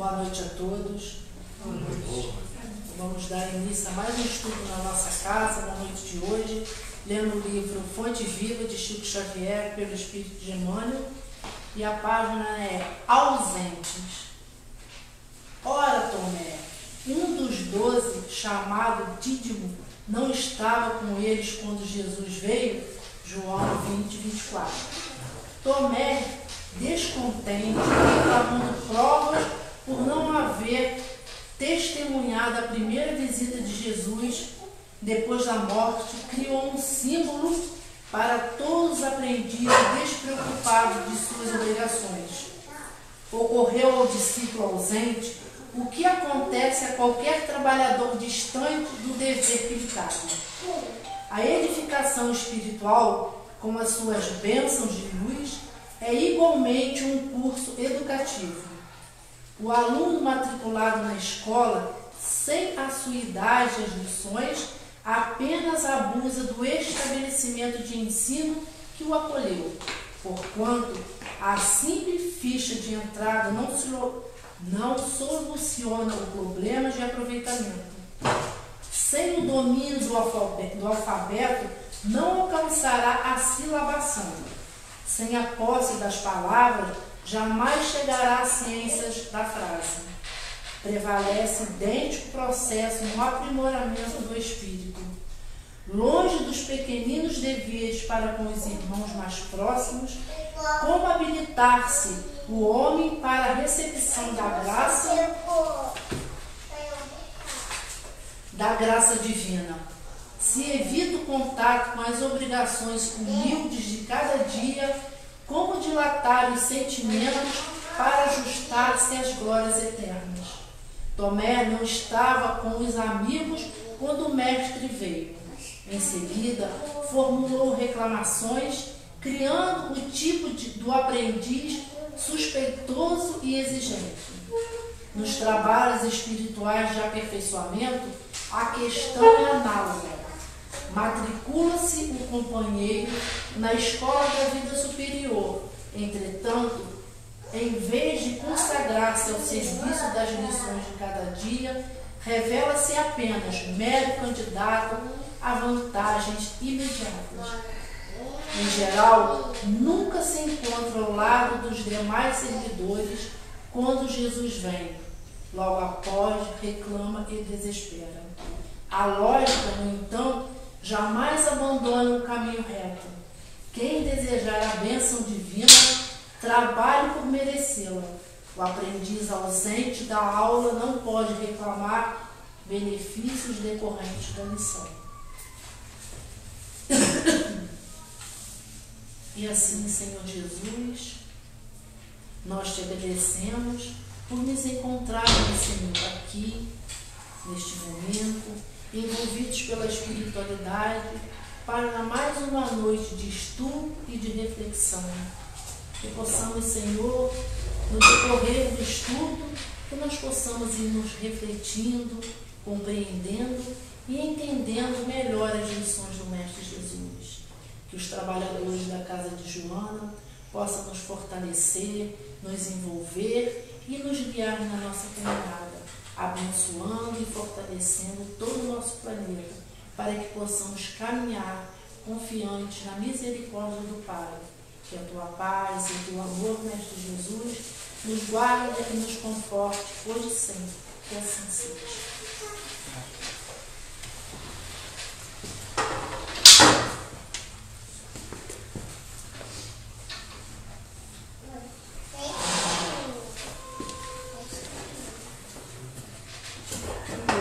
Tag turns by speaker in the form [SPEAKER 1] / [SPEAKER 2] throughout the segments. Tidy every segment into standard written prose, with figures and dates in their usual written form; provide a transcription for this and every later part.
[SPEAKER 1] Boa noite a todos. Boa noite. Vamos dar início a mais um estudo na nossa casa, na noite de hoje, lendo o livro Fonte Viva, de Chico Xavier, pelo Espírito de Emmanuel, e a página é Ausentes. Ora, Tomé, um dos 12, chamado Dídimo, não estava com eles quando Jesus veio? João 20, 24. Tomé, descontente, reclamando provas por não haver testemunhado a primeira visita de Jesus depois da morte, criou um símbolo para todos os aprendizes despreocupados de suas obrigações. Ocorreu ao discípulo ausente o que acontece a qualquer trabalhador distante do dever que lhe cabe. A edificação espiritual, com as suas bênçãos de luz, é igualmente um curso educativo. O aluno matriculado na escola, sem assiduidade às lições, apenas abusa do estabelecimento de ensino que o acolheu, porquanto a simples ficha de entrada não soluciona o problema de aproveitamento. Sem o domínio do alfabeto, não alcançará a silabação. Sem a posse das palavras, jamais chegará às ciências da frase. Prevalece idêntico processo no aprimoramento do espírito. Longe dos pequeninos deveres para com os irmãos mais próximos, como habilitar-se o homem para a recepção da graça divina. Se evita o contato com as obrigações humildes de cada dia, como dilatar os sentimentos para ajustar-se às glórias eternas. Tomé não estava com os amigos quando o mestre veio. Em seguida, formulou reclamações, criando o tipo do aprendiz suspeitoso e exigente. Nos trabalhos espirituais de aperfeiçoamento, a questão é análoga. Matricula-se o companheiro na escola da vida superior. Entretanto, em vez de consagrar-se ao serviço das lições de cada dia, revela-se apenas mero candidato a vantagens imediatas. Em geral, nunca se encontra ao lado dos demais servidores quando Jesus vem. Logo após, reclama e desespera. A lógica, no entanto, jamais abandona o caminho reto. Quem desejar a bênção divina, trabalhe por merecê-la. O aprendiz ausente da aula não pode reclamar benefícios decorrentes da lição. E assim, Senhor Jesus, nós te agradecemos por nos encontrarmos, Senhor, aqui, neste momento, envolvidos pela espiritualidade, para mais uma noite de estudo e de reflexão. Que possamos, Senhor, no decorrer do estudo, que nós possamos ir nos refletindo, compreendendo e entendendo melhor as lições do Mestre Jesus. Que os trabalhadores da casa de Joana possam nos fortalecer, nos envolver e nos guiar na nossa caminhada, abençoando e fortalecendo todo o nosso planeta, para que possamos caminhar confiantes na misericórdia do Pai. Que a tua paz e o teu amor, Mestre Jesus, nos guarde e nos conforte hoje e sempre. Que assim seja.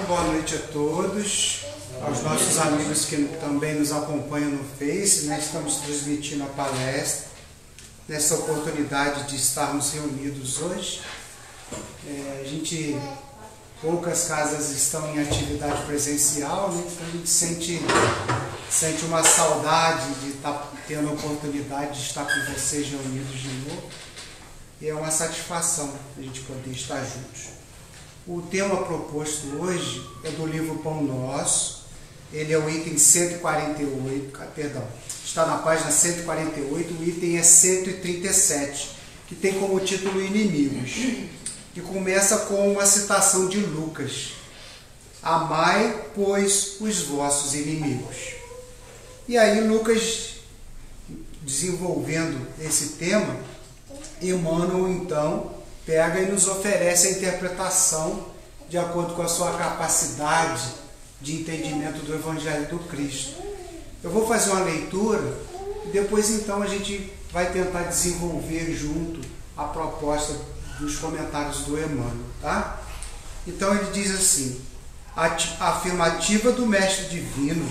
[SPEAKER 2] Boa noite a todos, aos nossos amigos que também nos acompanham no Face, né? Estamos transmitindo a palestra, nessa oportunidade de estarmos reunidos hoje. Poucas casas estão em atividade presencial, né? Então a gente sente uma saudade de estar tendo a oportunidade de estar com vocês reunidos de novo. E é uma satisfação a gente poder estar juntos. O tema proposto hoje é do livro Pão Nosso. Ele é o item 148, está na página 148, o item é 137, que tem como título Inimigos. que começa com uma citação de Lucas. Amai, pois, os vossos inimigos. E aí Lucas, desenvolvendo esse tema, Emmanuel então pega e nos oferece a interpretação de acordo com a sua capacidade de entendimento do Evangelho do Cristo. Eu vou fazer uma leitura e depois então a gente vai tentar desenvolver junto a proposta dos comentários do Emmanuel, tá? Então ele diz assim: a afirmativa do Mestre Divino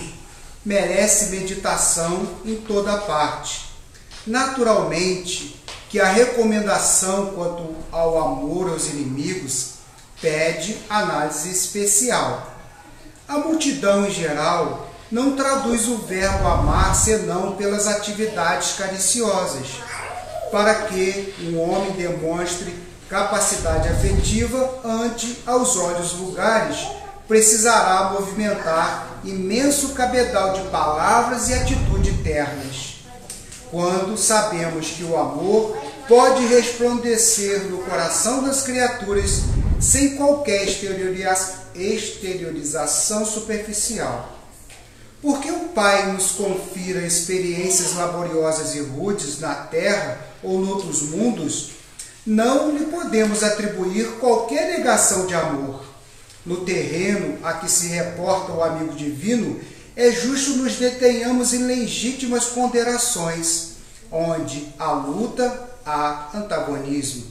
[SPEAKER 2] merece meditação em toda parte. Naturalmente que a recomendação quanto ao amor aos inimigos pede análise especial. A multidão em geral não traduz o verbo amar senão pelas atividades cariciosas. Para que um homem demonstre capacidade afetiva ante aos olhos vulgares, precisará movimentar imenso cabedal de palavras e atitude ternas. Quando sabemos que o amor pode resplandecer no coração das criaturas sem qualquer exteriorização superficial. Porque o Pai nos confira experiências laboriosas e rudes na terra ou noutros mundos, não lhe podemos atribuir qualquer negação de amor. No terreno a que se reporta o amigo divino, é justo nos detenhamos em legítimas ponderações, onde há luta, há antagonismo,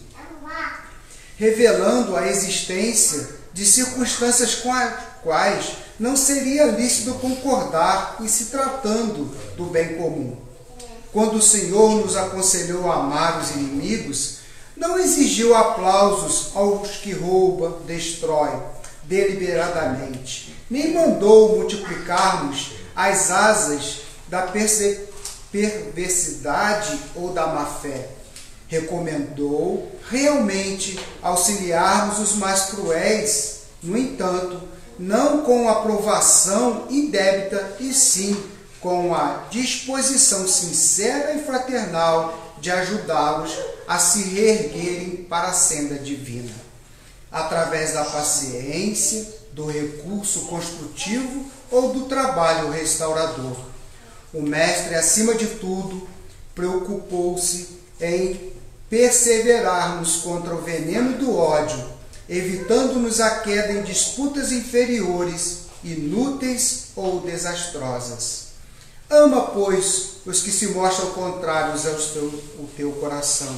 [SPEAKER 2] revelando a existência de circunstâncias com as quais não seria lícito concordar em se tratando do bem comum. Quando o Senhor nos aconselhou a amar os inimigos, não exigiu aplausos aos que rouba, destrói deliberadamente, nem mandou multiplicarmos as asas da perversidade ou da má-fé. Recomendou realmente auxiliarmos os mais cruéis, no entanto, não com aprovação indébita, e sim com a disposição sincera e fraternal de ajudá-los a se reerguerem para a senda divina, através da paciência, do recurso construtivo ou do trabalho restaurador. O Mestre, acima de tudo, preocupou-se em perseverarmos contra o veneno do ódio, evitando-nos a queda em disputas inferiores, inúteis ou desastrosas. Ama, pois, os que se mostram contrários ao teu coração,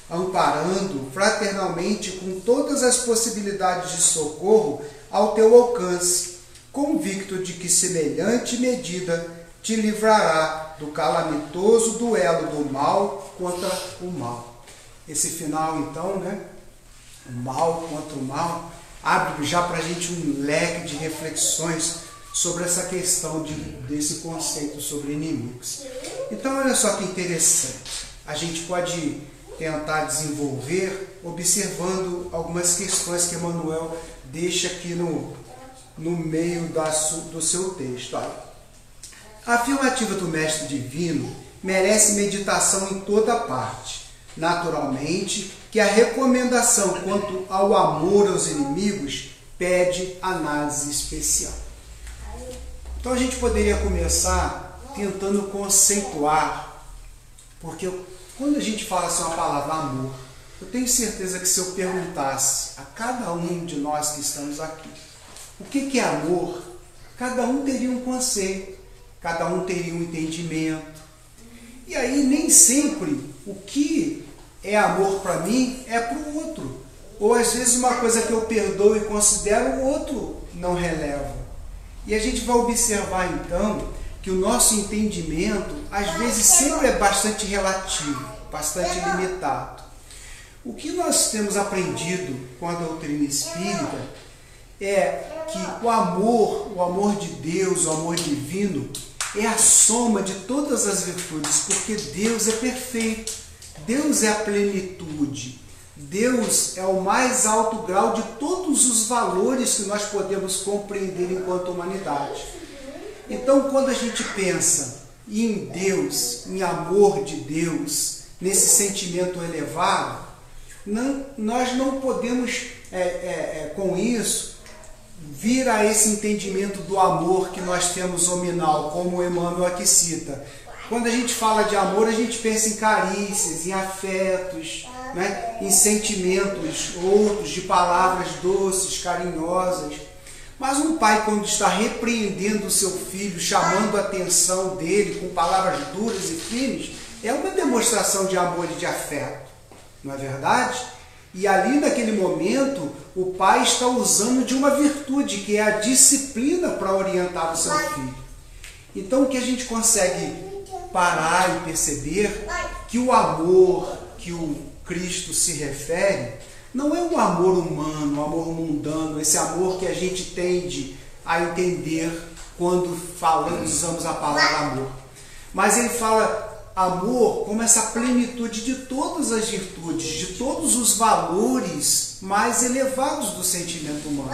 [SPEAKER 2] amparando fraternalmente com todas as possibilidades de socorro ao teu alcance, convicto de que semelhante medida te livrará do calamitoso duelo do mal contra o mal. Esse final, então, o mal contra o mal, abre já para a gente um leque de reflexões sobre essa questão desse conceito sobre inimigos. Então, olha só que interessante. A gente pode tentar desenvolver observando algumas questões que Emmanuel deixa aqui no meio do seu texto. Olha, a afirmativa do Mestre Divino merece meditação em toda parte. Naturalmente que a recomendação quanto ao amor aos inimigos pede análise especial. Então a gente poderia começar tentando conceituar, porque quando a gente fala assim uma palavra amor, eu tenho certeza que se eu perguntasse a cada um de nós que estamos aqui, o que é amor? Cada um teria um conceito, cada um teria um entendimento. E aí nem sempre o que é amor para mim é para o outro. Ou às vezes uma coisa que eu perdoo e considero, o outro não releva. E a gente vai observar então que o nosso entendimento às vezes sempre é bastante relativo, bastante limitado. O que nós temos aprendido com a doutrina espírita é que o amor de Deus, o amor divino, é a soma de todas as virtudes, porque Deus é perfeito, Deus é a plenitude, Deus é o mais alto grau de todos os valores que nós podemos compreender enquanto humanidade. Então, quando a gente pensa em Deus, em amor de Deus, nesse sentimento elevado, nós não podemos, com isso, vir a esse entendimento do amor que nós temos nominal, como o Emmanuel aqui cita. Quando a gente fala de amor, a gente pensa em carícias, em afetos, né? Em sentimentos outros, de palavras doces, carinhosas. Mas um pai, quando está repreendendo o seu filho, chamando a atenção dele com palavras duras e firmes, é uma demonstração de amor e de afeto, não é verdade? E ali, naquele momento, o pai está usando de uma virtude, que é a disciplina, para orientar o seu filho. Então, o que a gente consegue parar e perceber que o amor que o Cristo se refere não é um amor humano, um amor mundano, esse amor que a gente tende a entender quando usamos a palavra amor. Mas ele fala amor como essa plenitude de todas as virtudes, de todos os valores mais elevados do sentimento humano.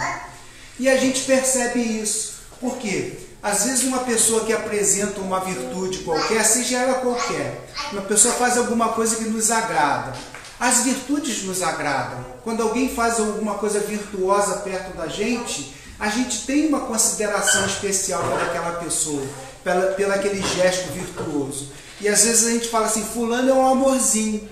[SPEAKER 2] E a gente percebe isso. Por quê? Às vezes uma pessoa que apresenta uma virtude qualquer, seja ela qualquer, uma pessoa faz alguma coisa que nos agrada. As virtudes nos agradam. Quando alguém faz alguma coisa virtuosa perto da gente, a gente tem uma consideração especial para aquela pessoa, pelo aquele gesto virtuoso. E às vezes a gente fala assim, fulano é um amorzinho,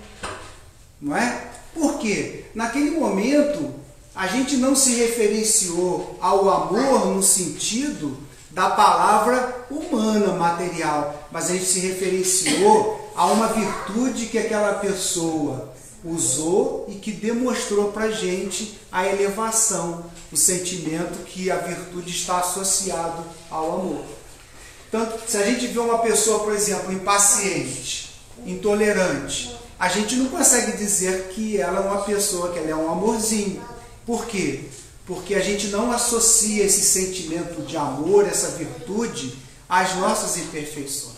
[SPEAKER 2] não é? Por quê? Naquele momento, a gente não se referenciou ao amor no sentido da palavra humana, material, mas a gente se referenciou a uma virtude que aquela pessoa usou e que demonstrou para a gente a elevação, o sentimento que a virtude está associado ao amor. Tanto, se a gente vê uma pessoa, por exemplo, impaciente, intolerante, a gente não consegue dizer que ela é uma pessoa, que ela é um amorzinho. Por quê? Porque a gente não associa esse sentimento de amor, essa virtude, às nossas imperfeições.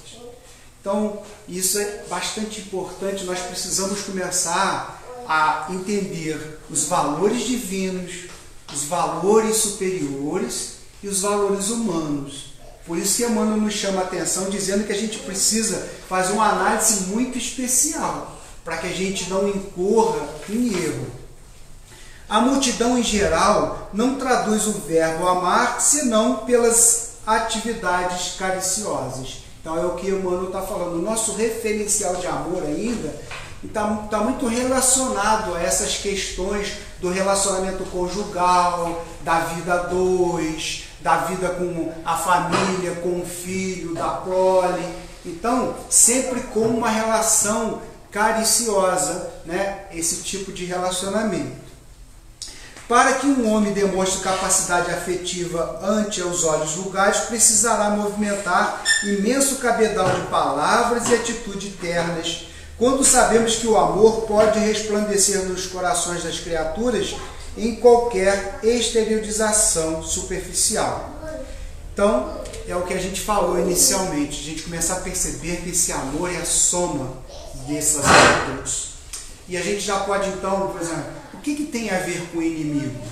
[SPEAKER 2] Então, isso é bastante importante. Nós precisamos começar a entender os valores divinos, os valores superiores e os valores humanos. Por isso que Emmanuel nos chama a atenção, dizendo que a gente precisa fazer uma análise muito especial, para que a gente não incorra em erro. A multidão em geral não traduz o verbo amar senão pelas atividades cariciosas. Então é o que Emmanuel está falando. O nosso referencial de amor ainda está muito relacionado a essas questões do relacionamento conjugal, da vida a dois, da vida com a família, com o filho, da prole. Então, sempre com uma relação cariciosa, né? Esse tipo de relacionamento. Para que um homem demonstre capacidade afetiva ante os olhos vulgares, precisará movimentar imenso cabedal de palavras e atitudes ternas, quando sabemos que o amor pode resplandecer nos corações das criaturas em qualquer exteriorização superficial. Então, é o que a gente falou inicialmente, a gente começar a perceber que esse amor é a soma dessas virtudes. E a gente já pode então, por exemplo, o que tem a ver com o inimigo?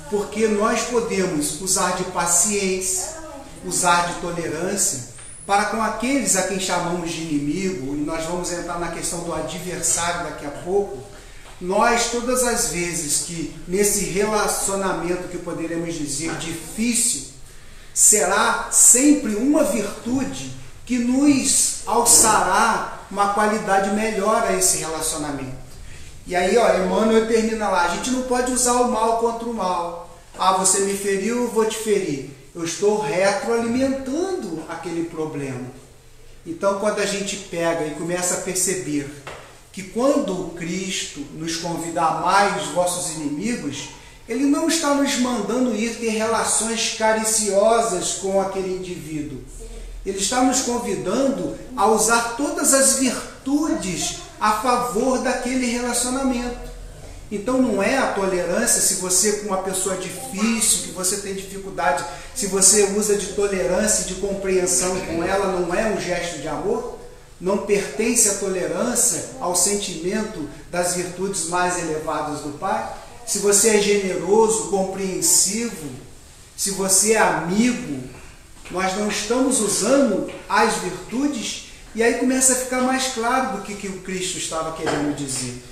[SPEAKER 2] Porque nós podemos usar de paciência, usar de tolerância, para com aqueles a quem chamamos de inimigo, e nós vamos entrar na questão do adversário daqui a pouco. Nós, todas as vezes que nesse relacionamento que poderemos dizer difícil, será sempre uma virtude que nos alçará uma qualidade melhor a esse relacionamento. E aí, ó, Emmanuel termina lá, a gente não pode usar o mal contra o mal. Ah, você me feriu, eu vou te ferir. Eu estou retroalimentando aquele problema. Então, quando a gente pega e começa a perceber que quando Cristo nos convida a amar os vossos inimigos, Ele não está nos mandando ir ter relações cariciosas com aquele indivíduo. Ele está nos convidando a usar todas as virtudes a favor daquele relacionamento. Então não é a tolerância, se você com uma pessoa difícil, que você tem dificuldade, se você usa de tolerância e de compreensão com ela, não é um gesto de amor? Não pertence a tolerância ao sentimento das virtudes mais elevadas do Pai? Se você é generoso, compreensivo, se você é amigo, nós não estamos usando as virtudes. E aí começa a ficar mais claro do que o Cristo estava querendo dizer.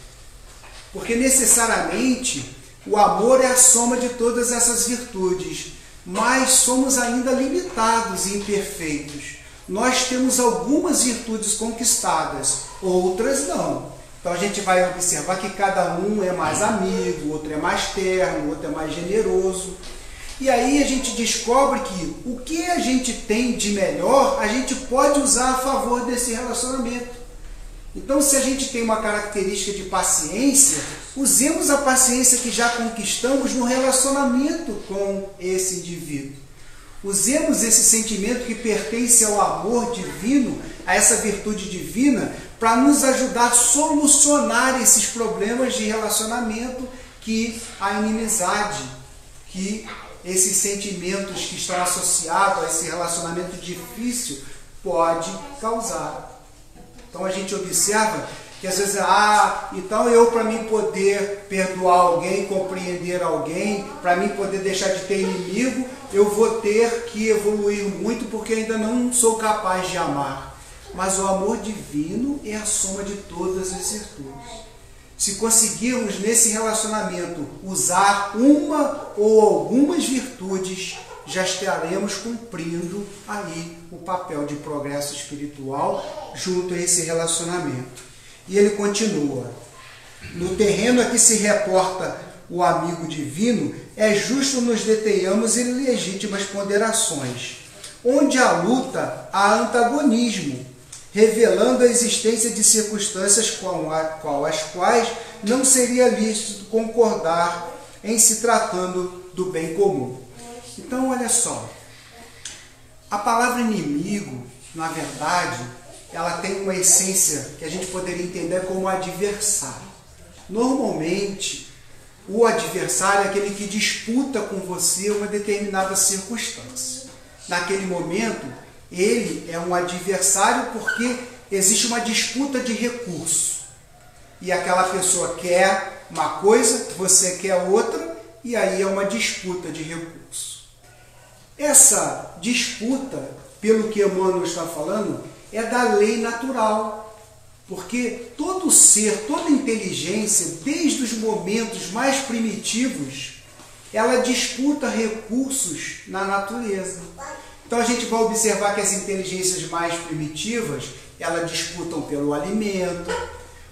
[SPEAKER 2] Porque necessariamente o amor é a soma de todas essas virtudes, mas somos ainda limitados e imperfeitos. Nós temos algumas virtudes conquistadas, outras não. Então a gente vai observar que cada um é mais amigo, outro é mais terno, outro é mais generoso. E aí a gente descobre que o que a gente tem de melhor, a gente pode usar a favor desse relacionamento. Então, se a gente tem uma característica de paciência, usemos a paciência que já conquistamos no relacionamento com esse indivíduo. Usemos esse sentimento que pertence ao amor divino, a essa virtude divina, para nos ajudar a solucionar esses problemas de relacionamento que a inimizade, que esses sentimentos que estão associados a esse relacionamento difícil pode causar. Então a gente observa que às vezes, então eu, para mim poder perdoar alguém, compreender alguém, para mim poder deixar de ter inimigo, eu vou ter que evoluir muito porque ainda não sou capaz de amar. Mas o amor divino é a soma de todas as virtudes. Se conseguirmos nesse relacionamento usar uma ou algumas virtudes, já estaremos cumprindo aí o papel de progresso espiritual junto a esse relacionamento. E ele continua: no terreno a que se reporta o amigo divino, é justo nos detenhamos em legítimas ponderações. Onde há luta, há antagonismo, revelando a existência de circunstâncias com as quais não seria lícito concordar em se tratando do bem comum. Então, olha só, a palavra inimigo, na verdade, ela tem uma essência que a gente poderia entender como adversário. Normalmente, o adversário é aquele que disputa com você uma determinada circunstância. Naquele momento, ele é um adversário porque existe uma disputa de recurso. E aquela pessoa quer uma coisa, você quer outra, e aí é uma disputa de recurso. Essa disputa, pelo que Emmanuel está falando, é da lei natural. Porque todo ser, toda inteligência, desde os momentos mais primitivos, ela disputa recursos na natureza. Então a gente vai observar que as inteligências mais primitivas, elas disputam pelo alimento.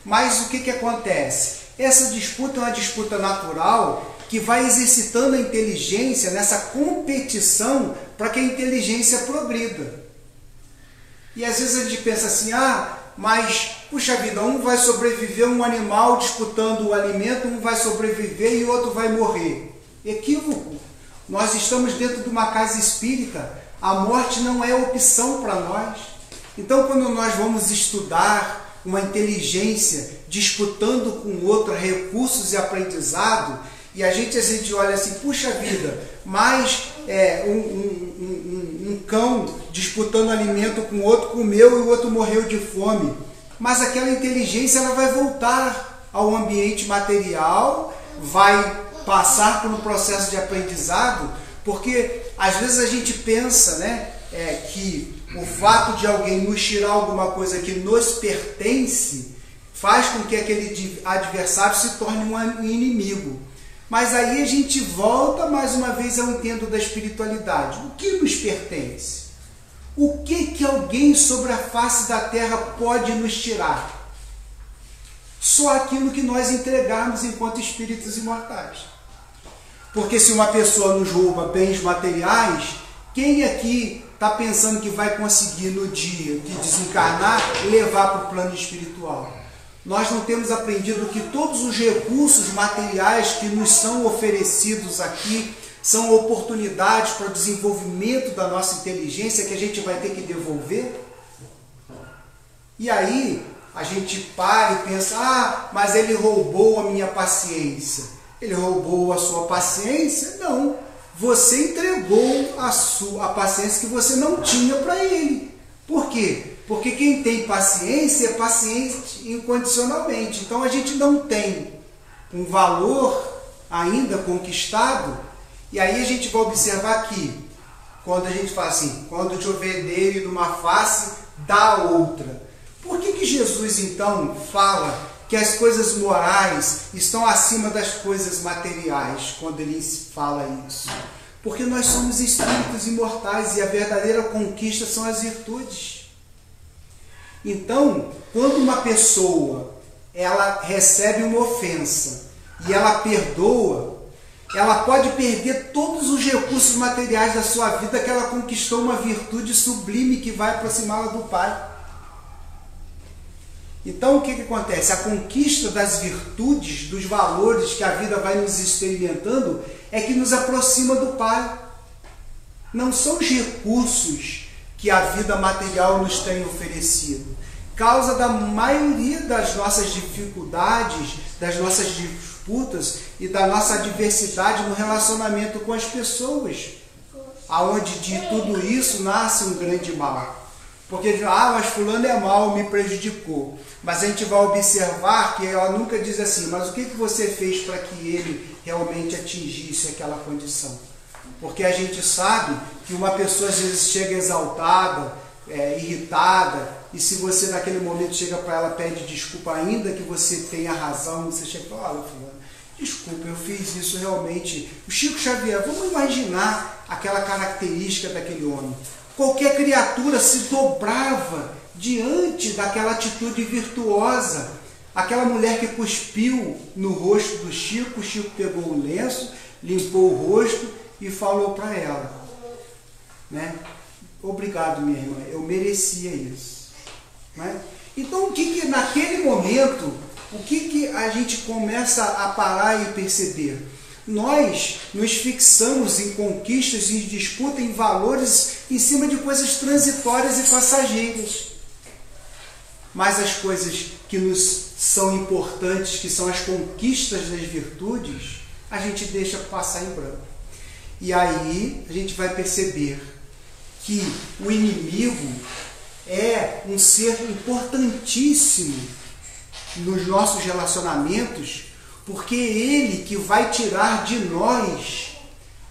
[SPEAKER 2] Mas o que acontece? Essa disputa é uma disputa natural que vai exercitando a inteligência nessa competição para que a inteligência progrida. E às vezes a gente pensa assim, mas, puxa vida, um vai sobreviver, um animal disputando o alimento, um vai sobreviver e o outro vai morrer. Equívoco. Nós estamos dentro de uma casa espírita, a morte não é opção para nós. Então, quando nós vamos estudar uma inteligência disputando com outra recursos e aprendizado, e a gente olha assim, puxa vida, mas um cão disputando alimento com o outro comeu e o outro morreu de fome. Mas aquela inteligência ela vai voltar ao ambiente material, vai passar por um processo de aprendizado, porque às vezes a gente pensa, que o fato de alguém nos tirar alguma coisa que nos pertence faz com que aquele adversário se torne um inimigo. Mas aí a gente volta mais uma vez ao entendo da espiritualidade. O que nos pertence? O que alguém sobre a face da terra pode nos tirar? Só aquilo que nós entregarmos enquanto espíritos imortais. Porque se uma pessoa nos rouba bens materiais, quem aqui está pensando que vai conseguir no dia de desencarnar levar para o plano espiritual? Nós não temos aprendido que todos os recursos materiais que nos são oferecidos aqui são oportunidades para o desenvolvimento da nossa inteligência que a gente vai ter que devolver? E aí a gente para e pensa, mas ele roubou a minha paciência. Ele roubou a sua paciência? Não. Você entregou a paciência que você não tinha para ele. Por quê? Porque quem tem paciência é paciente incondicionalmente. Então a gente não tem um valor ainda conquistado. E aí a gente vai observar que, quando a gente fala assim, quando chover dele numa face, dá outra. Por que Jesus então fala que as coisas morais estão acima das coisas materiais, quando ele fala isso. Porque nós somos espíritos imortais e a verdadeira conquista são as virtudes. Então, quando uma pessoa ela recebe uma ofensa e ela perdoa, ela pode perder todos os recursos materiais da sua vida, que ela conquistou uma virtude sublime que vai aproximá-la do Pai. Então, o que acontece? A conquista das virtudes, dos valores que a vida vai nos experimentando, é que nos aproxima do Pai. Não são os recursos que a vida material nos tem oferecido. Causa da maioria das nossas dificuldades, das nossas disputas e da nossa adversidade no relacionamento com as pessoas, aonde de tudo isso nasce um grande mal. Porque, mas fulano é mal, me prejudicou. Mas a gente vai observar que ela nunca diz assim, mas o que você fez para que ele realmente atingisse aquela condição? Porque a gente sabe que uma pessoa às vezes chega exaltada, irritada, e se você naquele momento chega para ela, pede desculpa, ainda que você tenha razão, você chega e fala, olha fulano, desculpa, eu fiz isso realmente. O Chico Xavier, vamos imaginar aquela característica daquele homem. Qualquer criatura se dobrava diante daquela atitude virtuosa. Aquela mulher que cuspiu no rosto do Chico, o Chico pegou o lenço, limpou o rosto e falou para ela, né? Obrigado, minha irmã, eu merecia isso. Né? Então, naquele momento, o que a gente começa a parar e perceber? Nós nos fixamos em conquistas e disputa, em valores, em cima de coisas transitórias e passageiras. Mas as coisas que nos são importantes, que são as conquistas das virtudes, a gente deixa passar em branco. E aí a gente vai perceber que o inimigo é um ser importantíssimo nos nossos relacionamentos, porque é ele que vai tirar de nós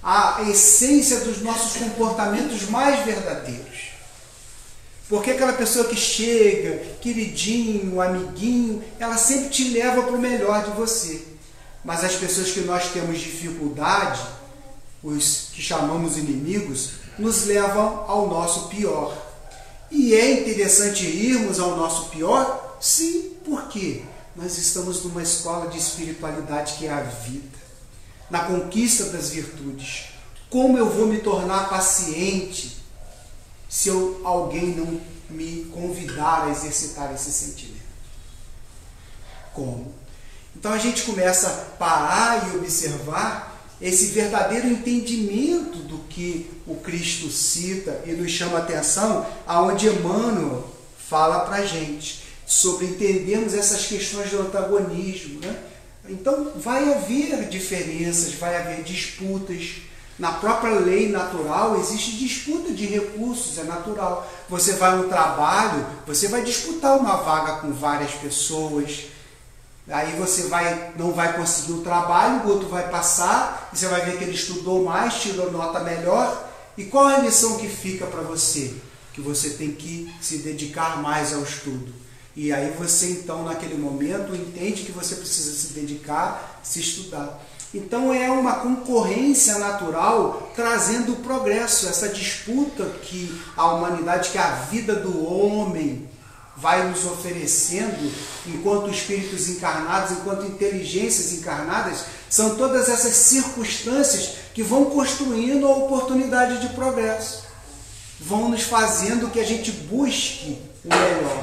[SPEAKER 2] a essência dos nossos comportamentos mais verdadeiros. Porque aquela pessoa que chega, queridinho, amiguinho, ela sempre te leva para o melhor de você. Mas as pessoas que nós temos dificuldade, os que chamamos inimigos, nos levam ao nosso pior. E é interessante irmos ao nosso pior? Sim, por quê? Nós estamos numa escola de espiritualidade que é a vida, na conquista das virtudes. Como eu vou me tornar paciente se alguém não me convidar a exercitar esse sentimento? Como? Então a gente começa a parar e observar esse verdadeiro entendimento do que o Cristo cita e nos chama a atenção, aonde Emmanuel fala para a gente sobre entendermos essas questões do antagonismo. Né? Então vai haver diferenças, vai haver disputas. Na própria lei natural existe disputa de recursos, é natural. Você vai no trabalho, você vai disputar uma vaga com várias pessoas. Aí você não vai conseguir o trabalho, o outro vai passar, e você vai ver que ele estudou mais, tirou nota melhor. E qual é a lição que fica para você? Que você tem que se dedicar mais ao estudo. E aí você então naquele momento entende que você precisa se dedicar, se estudar. Então é uma concorrência natural trazendo o progresso, essa disputa que a humanidade, que a vida do homem vai nos oferecendo enquanto espíritos encarnados, enquanto inteligências encarnadas, são todas essas circunstâncias que vão construindo a oportunidade de progresso, vão nos fazendo que a gente busque o melhor.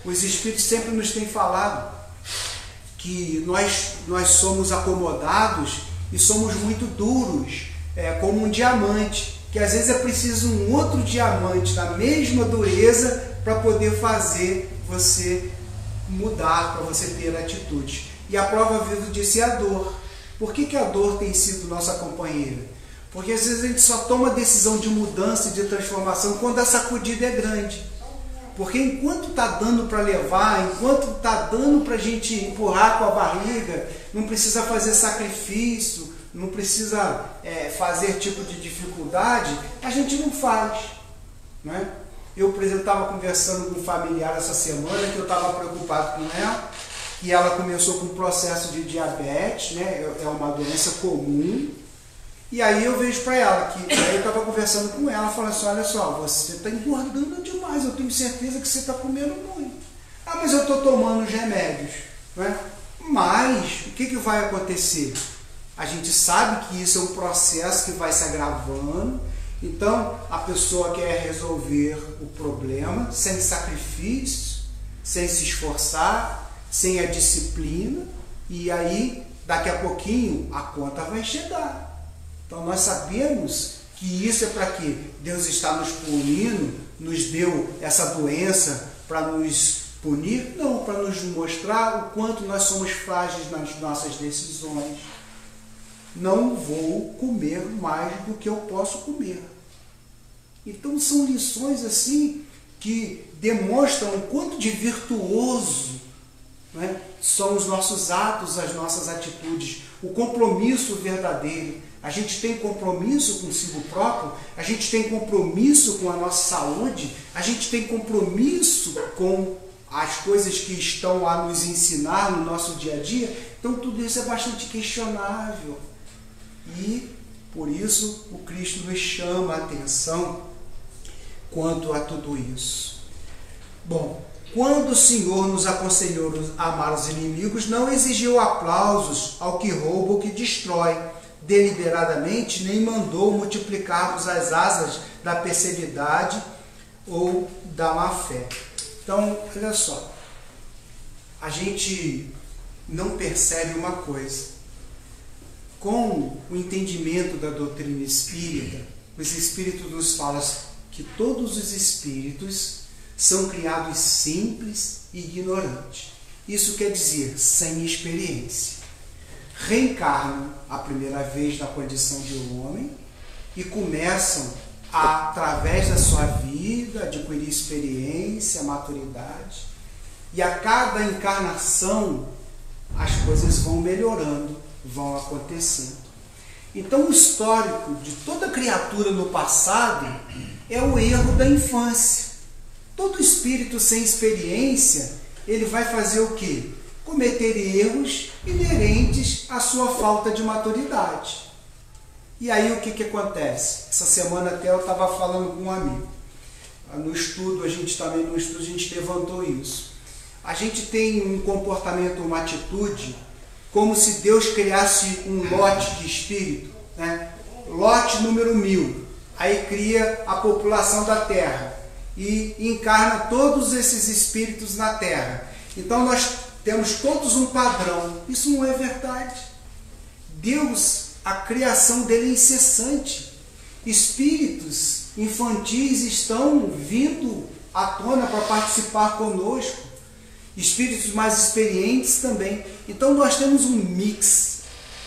[SPEAKER 2] Os espíritos sempre nos têm falado que nós somos acomodados e somos muito duros, como um diamante, que às vezes é preciso um outro diamante da mesma dureza para poder fazer você mudar, para você ter atitude. E a prova viva disso é a dor. Por que a dor tem sido nossa companheira? Porque às vezes a gente só toma decisão de mudança e de transformação quando a sacudida é grande. Porque enquanto está dando para levar, enquanto está dando para a gente empurrar com a barriga, não precisa fazer sacrifício, não precisa fazer tipo de dificuldade, a gente não faz. Não é? Eu, por exemplo, estava conversando com um familiar essa semana, que eu estava preocupado com ela, que ela começou com um processo de diabetes, né? É uma doença comum. E aí eu vejo para ela, que aí eu estava conversando com ela, falando assim, olha só, você está engordando demais, eu tenho certeza que você está comendo muito. Ah, mas eu estou tomando os remédios. Né? Mas, o que vai acontecer? A gente sabe que isso é um processo que vai se agravando, então a pessoa quer resolver o problema sem sacrifício, sem se esforçar, sem a disciplina, e aí, daqui a pouquinho, a conta vai chegar. Então nós sabemos que isso é para quê? Deus está nos punindo, nos deu essa doença para nos punir? Não, para nos mostrar o quanto nós somos frágeis nas nossas decisões. Não vou comer mais do que eu posso comer. Então são lições assim que demonstram o quanto de virtuoso, né, são os nossos atos, as nossas atitudes, o compromisso verdadeiro. A gente tem compromisso consigo próprio, a gente tem compromisso com a nossa saúde, a gente tem compromisso com as coisas que estão a nos ensinar no nosso dia a dia. Então tudo isso é bastante questionável. E por isso o Cristo nos chama a atenção quanto a tudo isso. Bom, quando o Senhor nos aconselhou a amar os inimigos, não exigiu aplausos ao que rouba ou que destrói deliberadamente, nem mandou multiplicarmos as asas da perseveridade ou da má fé. Então, olha só, a gente não percebe uma coisa. Com o entendimento da doutrina espírita, os espíritos nos falam que todos os espíritos são criados simples e ignorantes. Isso quer dizer, sem experiência. Reencarnam a primeira vez na condição de homem e começam a, através da sua vida, adquirir experiência, maturidade. E a cada encarnação as coisas vão melhorando, vão acontecendo. Então o histórico de toda criatura no passado é o erro da infância. Todo espírito sem experiência, ele vai fazer o quê? Cometer erros inerentes à sua falta de maturidade. E aí o que acontece? Essa semana até eu estava falando com um amigo. No estudo, a gente levantou isso. A gente tem um comportamento, uma atitude, como se Deus criasse um lote de espírito, né? Lote número 1000. Aí cria a população da Terra e encarna todos esses espíritos na Terra. Então nós temos todos um padrão. Isso não é verdade. Deus, a criação dele é incessante. Espíritos infantis estão vindo à tona para participar conosco. Espíritos mais experientes também. Então nós temos um mix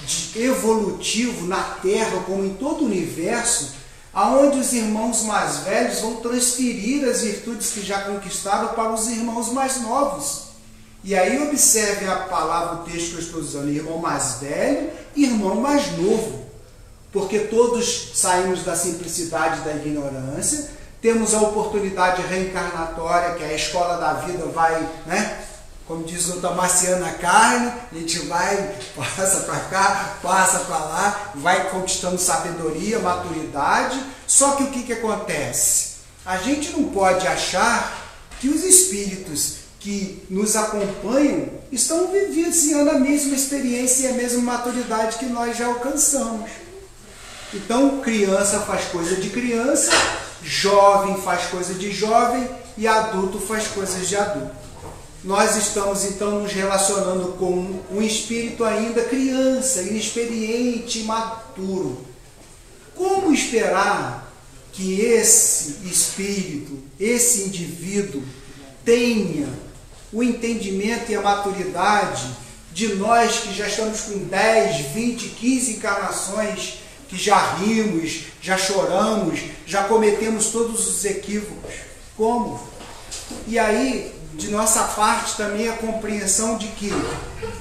[SPEAKER 2] de evolutivo na Terra, como em todo o universo, aonde os irmãos mais velhos vão transferir as virtudes que já conquistaram para os irmãos mais novos. E aí observe a palavra, o texto que eu estou usando, irmão mais velho e irmão mais novo. Porque todos saímos da simplicidade da ignorância, temos a oportunidade reencarnatória, que a escola da vida vai, né? Como diz o Damasceno, a carne, a gente vai, passa para cá, passa para lá, vai conquistando sabedoria, maturidade. Só que o que acontece? A gente não pode achar que os espíritos que nos acompanham estão vivenciando a mesma experiência e a mesma maturidade que nós já alcançamos. Então, criança faz coisa de criança, jovem faz coisa de jovem e adulto faz coisas de adulto. Nós estamos, então, nos relacionando com um espírito ainda criança, inexperiente, imaturo. Como esperar que esse espírito, esse indivíduo, tenha o entendimento e a maturidade de nós que já estamos com 10, 20, 15 encarnações, que já rimos, já choramos, já cometemos todos os equívocos? Como? E aí, de nossa parte também a compreensão de que,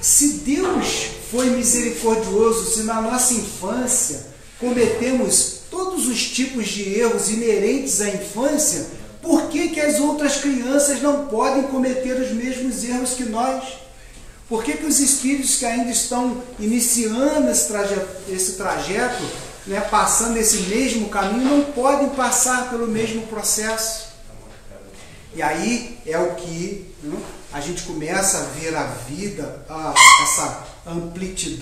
[SPEAKER 2] se Deus foi misericordioso, se na nossa infância cometemos todos os tipos de erros inerentes à infância, por que as outras crianças não podem cometer os mesmos erros que nós? Por que os espíritos que ainda estão iniciando esse trajeto, né, passando esse mesmo caminho, não podem passar pelo mesmo processo? E aí é o que a gente começa a ver a vida, essa amplitude.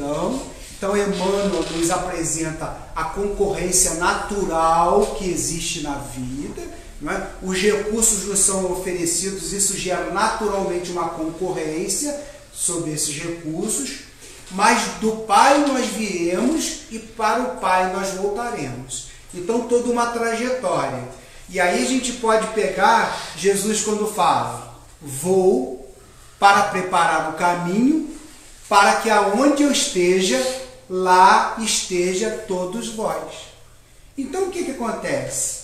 [SPEAKER 2] Então Emmanuel nos apresenta a concorrência natural que existe na vida, não é? Os recursos nos são oferecidos, isso gera naturalmente uma concorrência sobre esses recursos, mas do Pai nós viemos e para o Pai nós voltaremos. Então toda uma trajetória. E aí a gente pode pegar Jesus quando fala: vou para preparar o caminho, para que aonde eu esteja, lá esteja todos vós. Então o que acontece?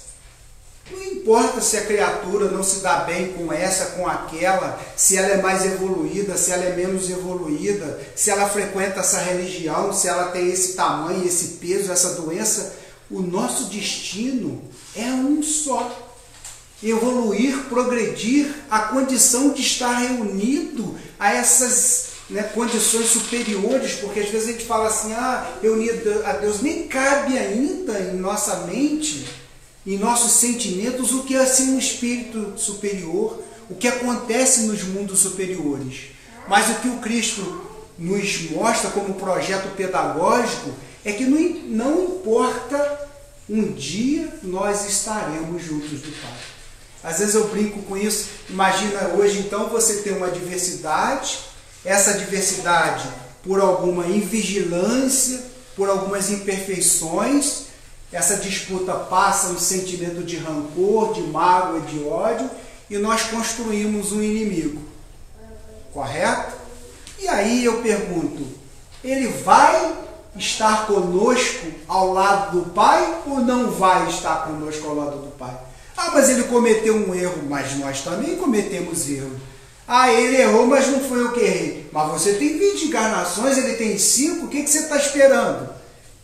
[SPEAKER 2] Não importa se a criatura não se dá bem com essa, com aquela, se ela é mais evoluída, se ela é menos evoluída, se ela frequenta essa religião, se ela tem esse tamanho, esse peso, essa doença. O nosso destino é um só. Evoluir, progredir, a condição de estar reunido a essas condições superiores, porque às vezes a gente fala assim, reunido a Deus, nem cabe ainda em nossa mente, em nossos sentimentos, o que é assim um espírito superior, o que acontece nos mundos superiores. Mas o que o Cristo nos mostra como projeto pedagógico é que não importa, um dia nós estaremos juntos do Pai. Às vezes eu brinco com isso. Imagina hoje então você tem uma diversidade, essa diversidade por alguma invigilância, por algumas imperfeições, essa disputa passa no sentimento de rancor, de mágoa, de ódio, e nós construímos um inimigo. Correto? E aí eu pergunto, ele vai estar conosco ao lado do Pai ou não vai estar conosco ao lado do Pai? Mas ele cometeu um erro, mas nós também cometemos erro. Ele errou, mas não foi eu que errei. Mas você tem 20 encarnações, ele tem 5, o que você está esperando?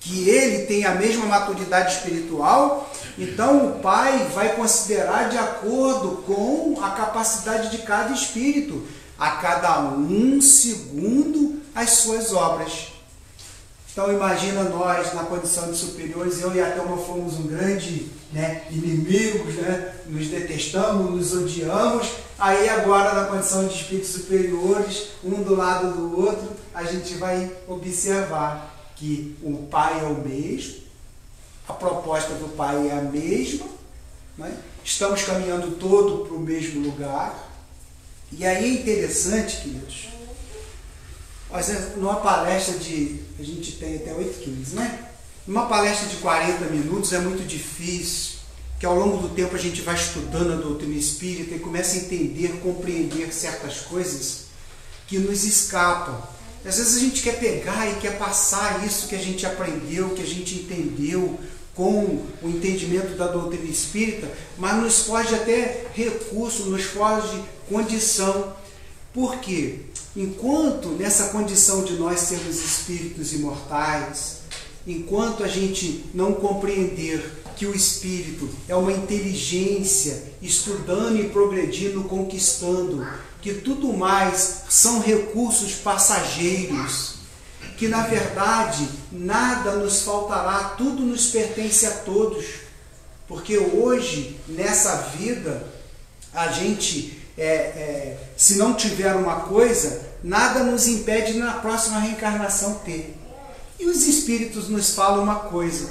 [SPEAKER 2] Que ele tenha a mesma maturidade espiritual? Então o Pai vai considerar de acordo com a capacidade de cada espírito, a cada um segundo as suas obras. Então imagina nós na condição de superiores, eu e a Thelma fomos um grande inimigos, nos detestamos, nos odiamos, aí agora na condição de espíritos superiores, um do lado do outro, a gente vai observar que o Pai é o mesmo, a proposta do Pai é a mesma, estamos caminhando todo para o mesmo lugar. E aí é interessante, queridos, numa palestra a gente tem até 8h15, numa palestra de 40 minutos é muito difícil, que ao longo do tempo a gente vai estudando a doutrina espírita e começa a entender, compreender certas coisas que nos escapam. Às vezes a gente quer pegar e quer passar isso que a gente aprendeu, que a gente entendeu com o entendimento da doutrina espírita, mas nos foge até recurso, nos foge condição. Por quê? Enquanto nessa condição de nós sermos espíritos imortais, enquanto a gente não compreender que o espírito é uma inteligência estudando e progredindo, conquistando, que tudo mais são recursos passageiros, que na verdade nada nos faltará, tudo nos pertence a todos, porque hoje nessa vida a gente se não tiver uma coisa, nada nos impede na próxima reencarnação ter. E os espíritos nos falam uma coisa,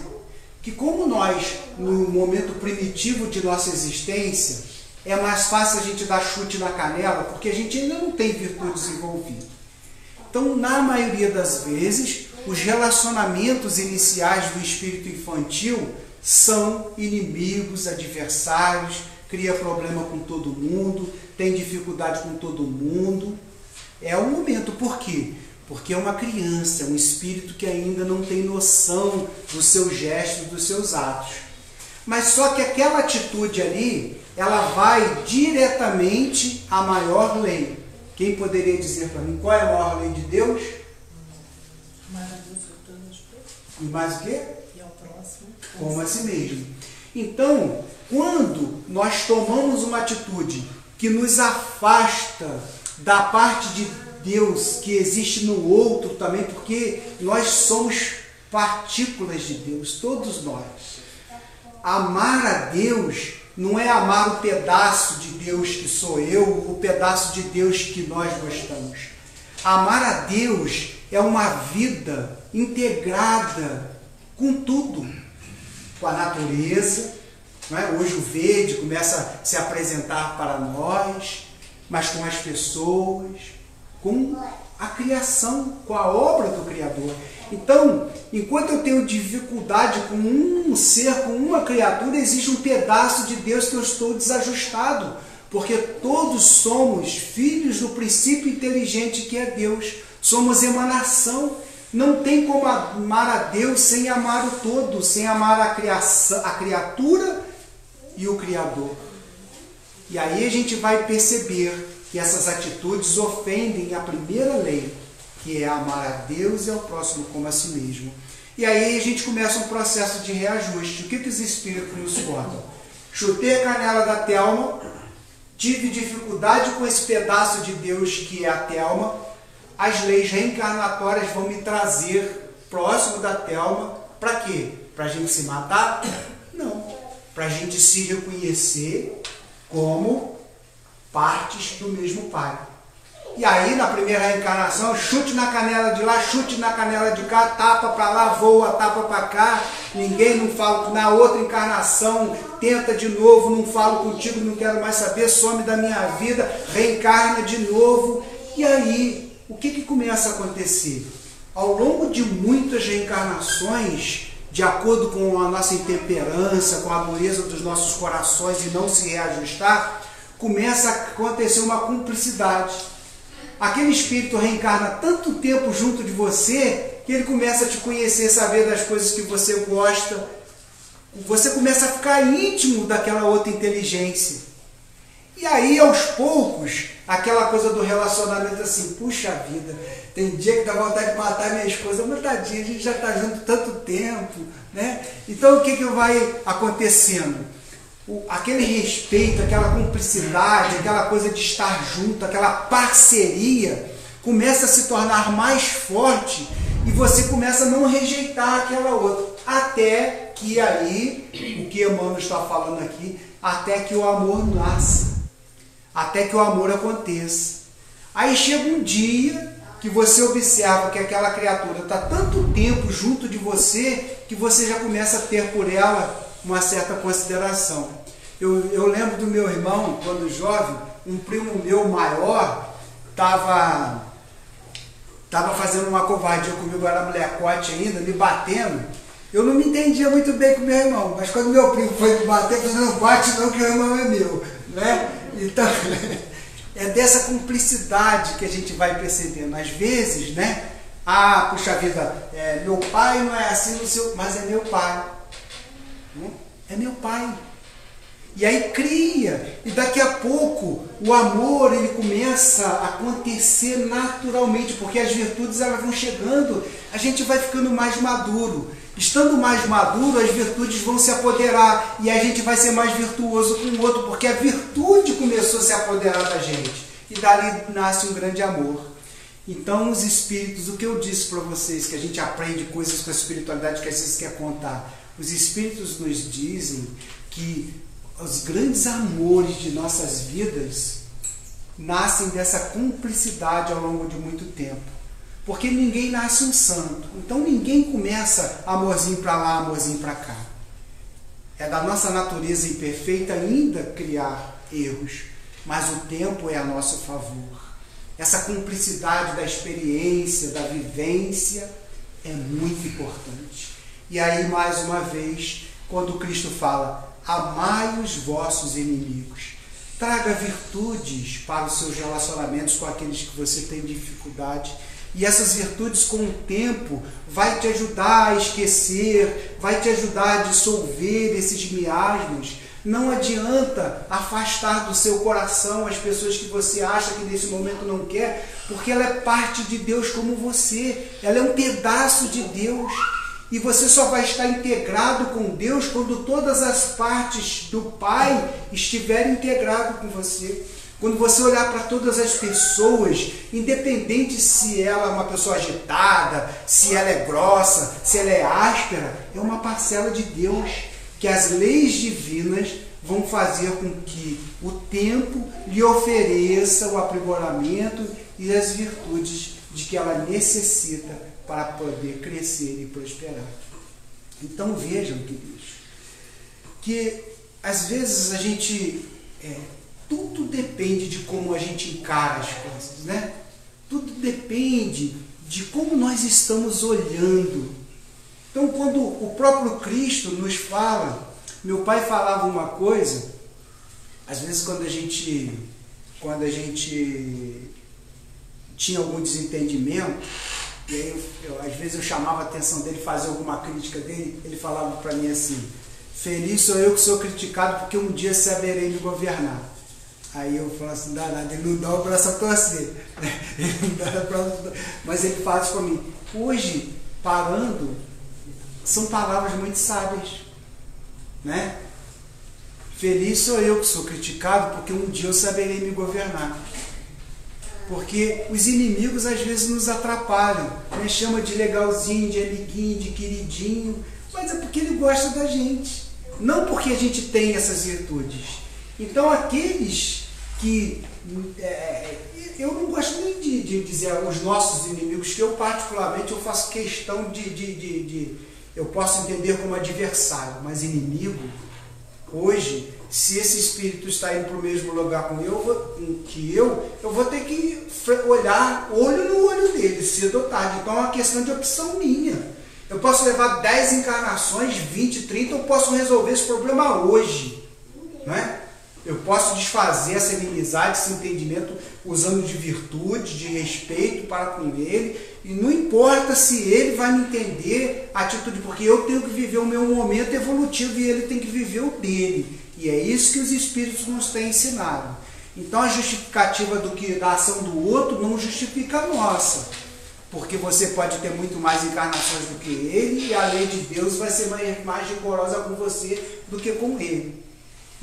[SPEAKER 2] que como nós, no momento primitivo de nossa existência, é mais fácil a gente dar chute na canela, porque a gente ainda não tem virtude desenvolvida. Então, na maioria das vezes, os relacionamentos iniciais do espírito infantil são inimigos, adversários, cria problema com todo mundo, tem dificuldade com todo mundo. É o momento. Por quê? Porque é uma criança, é um espírito que ainda não tem noção dos seus gestos, dos seus atos. Mas só que aquela atitude ali, ela vai diretamente à maior lei. Quem poderia dizer para mim qual é a maior lei de Deus? E mais o quê?
[SPEAKER 1] E ao próximo.
[SPEAKER 2] Como a si mesmo. Então, quando nós tomamos uma atitude que nos afasta da parte Deus que existe no outro também, porque nós somos partículas de Deus, todos nós. Amar a Deus não é amar o pedaço de Deus que sou eu, o pedaço de Deus que nós gostamos. Amar a Deus é uma vida integrada com tudo, com a natureza, não é? Hoje o verde começa a se apresentar para nós, mas com as pessoas, com a criação, com a obra do Criador. Então, enquanto eu tenho dificuldade com um ser, com uma criatura, existe um pedaço de Deus que eu estou desajustado, porque todos somos filhos do princípio inteligente que é Deus, somos emanação. Não tem como amar a Deus sem amar o todo, sem amar a criatura e o Criador. E aí a gente vai perceber que essas atitudes ofendem a primeira lei, que é amar a Deus e ao próximo como a si mesmo. E aí a gente começa um processo de reajuste. O que os espíritos nos contam? Chutei a canela da Thelma, tive dificuldade com esse pedaço de Deus que é a Thelma, as leis reencarnatórias vão me trazer próximo da Thelma. Para quê? Para a gente se matar? Não. Para a gente se reconhecer como partes do mesmo Pai. E aí, na primeira reencarnação, chute na canela de lá, chute na canela de cá, tapa para lá, voa, tapa para cá, ninguém não fala. Na outra encarnação, tenta de novo, não falo contigo, não quero mais saber, some da minha vida, reencarna de novo. E aí, o que começa a acontecer? Ao longo de muitas reencarnações, de acordo com a nossa intemperança, com a dureza dos nossos corações e não se reajustar, começa a acontecer uma cumplicidade. Aquele espírito reencarna tanto tempo junto de você, que ele começa a te conhecer, saber das coisas que você gosta. Você começa a ficar íntimo daquela outra inteligência. E aí, aos poucos, aquela coisa do relacionamento assim, puxa vida, tem dia que dá vontade de matar minha esposa, mas tadinha, a gente já está junto tanto tempo, né? Então, o que vai acontecendo? Aquele respeito, aquela cumplicidade, aquela coisa de estar junto, aquela parceria, começa a se tornar mais forte e você começa a não rejeitar aquela outra. Até que aí, o que Emmanuel está falando aqui, até que o amor nasça, até que o amor aconteça. Aí chega um dia que você observa que aquela criatura está tanto tempo junto de você, que você já começa a ter por ela uma certa consideração. Eu lembro do meu irmão, quando jovem, um primo meu maior estava fazendo uma covardia comigo, era molecote ainda, me batendo. Eu não me entendia muito bem com meu irmão, mas quando meu primo foi me bater, eu falei, não bate não, que o irmão é meu, né? Então, é dessa cumplicidade que a gente vai percebendo. Às vezes, né? Ah, puxa vida, meu pai não é assim, no seu, mas é meu pai. É meu pai. E aí cria, e daqui a pouco o amor ele começa a acontecer naturalmente, porque as virtudes elas vão chegando, a gente vai ficando mais maduro. Estando mais maduro, as virtudes vão se apoderar e a gente vai ser mais virtuoso com o outro, porque a virtude começou a se apoderar da gente. E dali nasce um grande amor. Então os espíritos, o que eu disse para vocês, que a gente aprende coisas com a espiritualidade que às vezes quer contar. Os espíritos nos dizem que os grandes amores de nossas vidas nascem dessa cumplicidade ao longo de muito tempo. Porque ninguém nasce um santo. Então ninguém começa amorzinho para lá, amorzinho para cá. É da nossa natureza imperfeita ainda criar erros, mas o tempo é a nosso favor. Essa cumplicidade da experiência, da vivência é muito importante. E aí, mais uma vez, quando Cristo fala, amai os vossos inimigos, traga virtudes para os seus relacionamentos com aqueles que você tem dificuldade. E essas virtudes, com o tempo, vai te ajudar a esquecer, vai te ajudar a dissolver esses miasmas. Não adianta afastar do seu coração as pessoas que você acha que nesse momento não quer, porque ela é parte de Deus como você. Ela é um pedaço de Deus. E você só vai estar integrado com Deus quando todas as partes do Pai estiverem integradas com você. Quando você olhar para todas as pessoas, independente se ela é uma pessoa agitada, se ela é grossa, se ela é áspera, é uma parcela de Deus, que as leis divinas vão fazer com que o tempo lhe ofereça o aprimoramento e as virtudes de que ela necessita para poder crescer e prosperar. Então vejam, queridos, que às vezes a gente... tudo depende de como a gente encara as coisas, né? Tudo depende de como nós estamos olhando. Então, quando o próprio Cristo nos fala, meu pai falava uma coisa, às vezes quando a gente tinha algum desentendimento, e aí às vezes eu chamava a atenção dele, fazia alguma crítica dele, ele falava para mim assim: feliz sou eu que sou criticado, porque um dia saberei me governar. Aí eu falo assim, danado, ele não dá o braço a torcer, mas ele faz para mim. Hoje, parando, são palavras muito sábias, né? Feliz sou eu que sou criticado, porque um dia eu saberei me governar. Porque os inimigos às vezes nos atrapalham, né? Chama de legalzinho, de amiguinho, de queridinho, mas é porque ele gosta da gente, não porque a gente tem essas virtudes. Então aqueles que... eu não gosto nem de dizer os nossos inimigos, que eu particularmente eu faço questão eu posso entender como adversário, mas inimigo, hoje, se esse espírito está indo para o mesmo lugar que eu vou ter que olhar olho no olho dele, cedo ou tarde. Então é uma questão de opção minha. Eu posso levar 10 encarnações, 20, 30, eu posso resolver esse problema hoje, não é? Eu posso desfazer essa inimizade, esse entendimento, usando de virtude, de respeito para com ele, e não importa se ele vai me entender a atitude, porque eu tenho que viver o meu momento evolutivo e ele tem que viver o dele. E é isso que os espíritos nos têm ensinado. Então a justificativa da ação do outro não justifica a nossa, porque você pode ter muito mais encarnações do que ele, e a lei de Deus vai ser mais rigorosa com você do que com ele.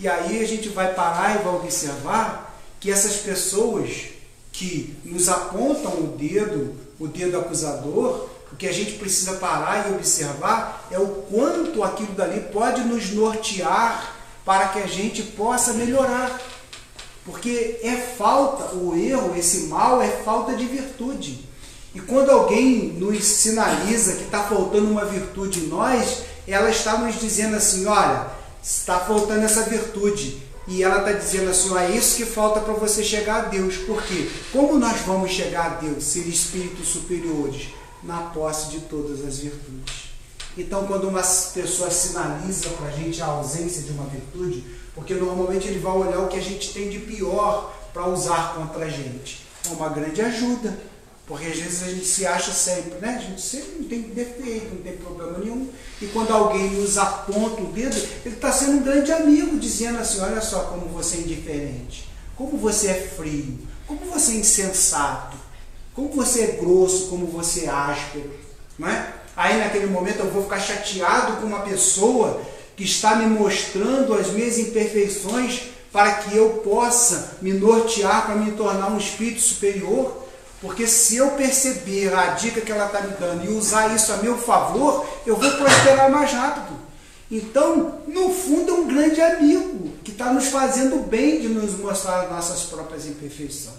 [SPEAKER 2] E aí a gente vai parar e vai observar que essas pessoas que nos apontam o dedo acusador, o que a gente precisa parar e observar é o quanto aquilo dali pode nos nortear para que a gente possa melhorar. Porque o erro, esse mal, é falta de virtude. E quando alguém nos sinaliza que está faltando uma virtude em nós, ela está nos dizendo assim, olha, está faltando essa virtude. E ela está dizendo assim, é isso que falta para você chegar a Deus. Por quê? Como nós vamos chegar a Deus, ser espíritos superiores? Na posse de todas as virtudes. Então, quando uma pessoa sinaliza para a gente a ausência de uma virtude, porque normalmente ele vai olhar o que a gente tem de pior para usar contra a gente. É uma grande ajuda. Porque às vezes a gente se acha sempre, né? A gente sempre não tem defeito, não tem problema nenhum. E quando alguém nos aponta o dedo, ele está sendo um grande amigo, dizendo assim, olha só como você é indiferente, como você é frio, como você é insensato, como você é grosso, como você é áspero, não é? Aí naquele momento eu vou ficar chateado com uma pessoa que está me mostrando as minhas imperfeições para que eu possa me nortear para me tornar um espírito superior. Porque se eu perceber a dica que ela está me dando e usar isso a meu favor, eu vou prosperar mais rápido. Então, no fundo, é um grande amigo que está nos fazendo bem de nos mostrar as nossas próprias imperfeições.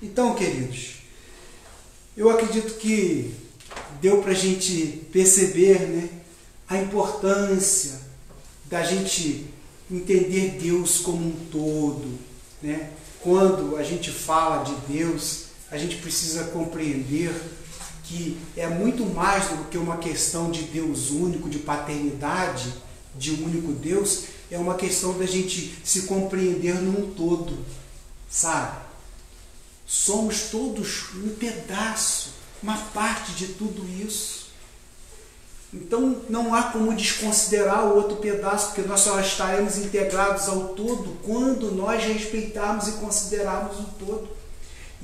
[SPEAKER 2] Então, queridos, eu acredito que deu para a gente perceber, né, a importância da gente entender Deus como um todo, né? Quando a gente fala de Deus, a gente precisa compreender que é muito mais do que uma questão de Deus único, de paternidade, de um único Deus, é uma questão da gente se compreender num todo, sabe? Somos todos um pedaço, uma parte de tudo isso. Então não há como desconsiderar o outro pedaço, porque nós só estaremos integrados ao todo quando nós respeitarmos e considerarmos o todo.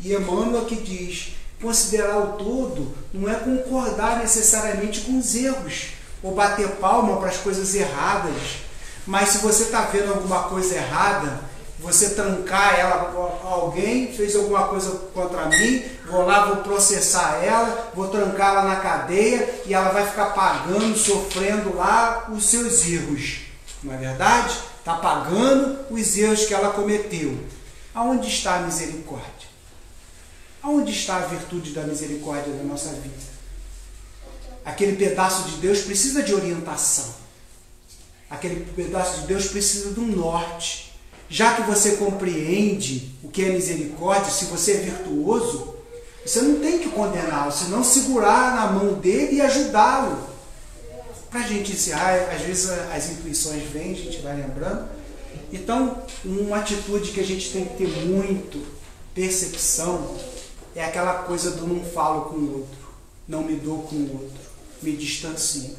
[SPEAKER 2] E Emmanuel que diz, considerar o todo não é concordar necessariamente com os erros, ou bater palma para as coisas erradas, mas se você está vendo alguma coisa errada, você trancar ela, alguém fez alguma coisa contra mim, vou lá, vou processar ela, vou trancar ela na cadeia e ela vai ficar pagando, sofrendo lá os seus erros. Não é verdade? Está pagando os erros que ela cometeu. Aonde está a misericórdia? Aonde está a virtude da misericórdia da nossa vida? Aquele pedaço de Deus precisa de orientação. Aquele pedaço de Deus precisa de um norte. Já que você compreende o que é misericórdia, se você é virtuoso, você não tem que condená-lo, senão segurar na mão dele e ajudá-lo. Para a gente encerrar, às vezes as intuições vêm, a gente vai lembrando. Então, uma atitude que a gente tem que ter muito percepção é aquela coisa do não falo com o outro, não me dou com o outro, me distancio.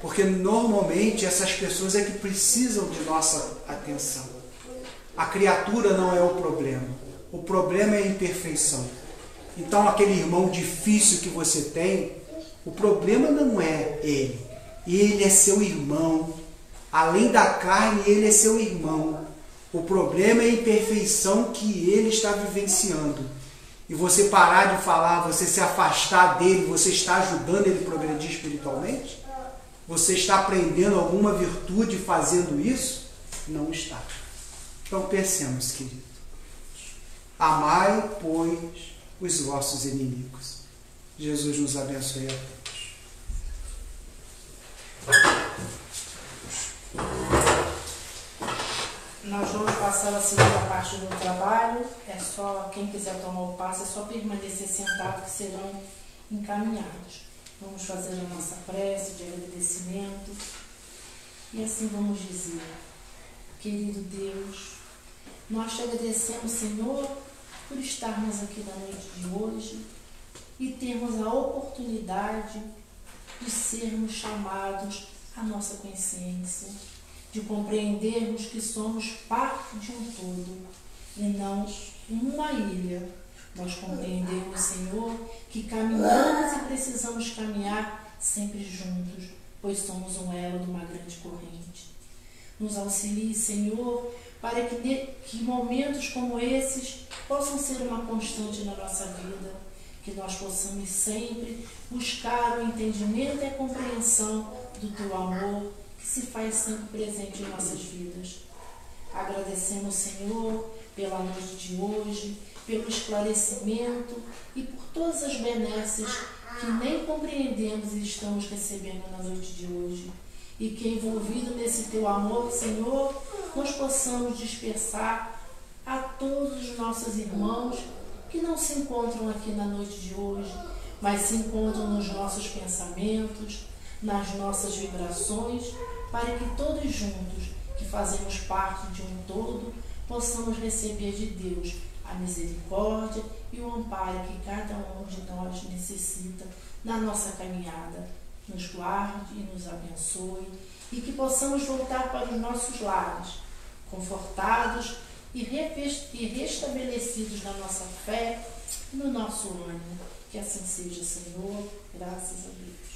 [SPEAKER 2] Porque normalmente essas pessoas é que precisam de nossa atenção. A criatura não é o problema é a imperfeição. Então aquele irmão difícil que você tem, o problema não é ele é seu irmão. Além da carne, ele é seu irmão. O problema é a imperfeição que ele está vivenciando. E você parar de falar, você se afastar dele, você está ajudando ele a progredir espiritualmente? Você está aprendendo alguma virtude fazendo isso? Não está. Então pensemos, querido. Amai, pois, os vossos inimigos. Jesus nos abençoe a todos.
[SPEAKER 1] Nós vamos passar a segunda parte do trabalho. É só, quem quiser tomar o passe, é só permanecer sentado que serão encaminhados. Vamos fazer a nossa prece de agradecimento. E assim vamos dizer: querido Deus, nós te agradecemos, Senhor, por estarmos aqui na noite de hoje e termos a oportunidade de sermos chamados à nossa consciência, de compreendermos que somos parte de um todo e não uma ilha. Nós compreendemos, Senhor, que caminhamos e precisamos caminhar sempre juntos, pois somos um elo de uma grande corrente. Nos auxilie, Senhor, para que momentos como esses possam ser uma constante na nossa vida, que nós possamos sempre buscar o entendimento e a compreensão do Teu amor, que se faz sempre presente em nossas vidas. Agradecemos, Senhor, pela noite de hoje, pelo esclarecimento e por todas as benesses que nem compreendemos e estamos recebendo na noite de hoje. E que, envolvido nesse Teu amor, Senhor, nós possamos dispersar a todos os nossos irmãos que não se encontram aqui na noite de hoje, mas se encontram nos nossos pensamentos, nas nossas vibrações, para que todos juntos, que fazemos parte de um todo, possamos receber de Deus a misericórdia e o amparo que cada um de nós necessita na nossa caminhada. Nos guarde e nos abençoe e que possamos voltar para os nossos lares, confortados e restabelecidos na nossa fé e no nosso ânimo. Que assim seja, Senhor. Graças a Deus.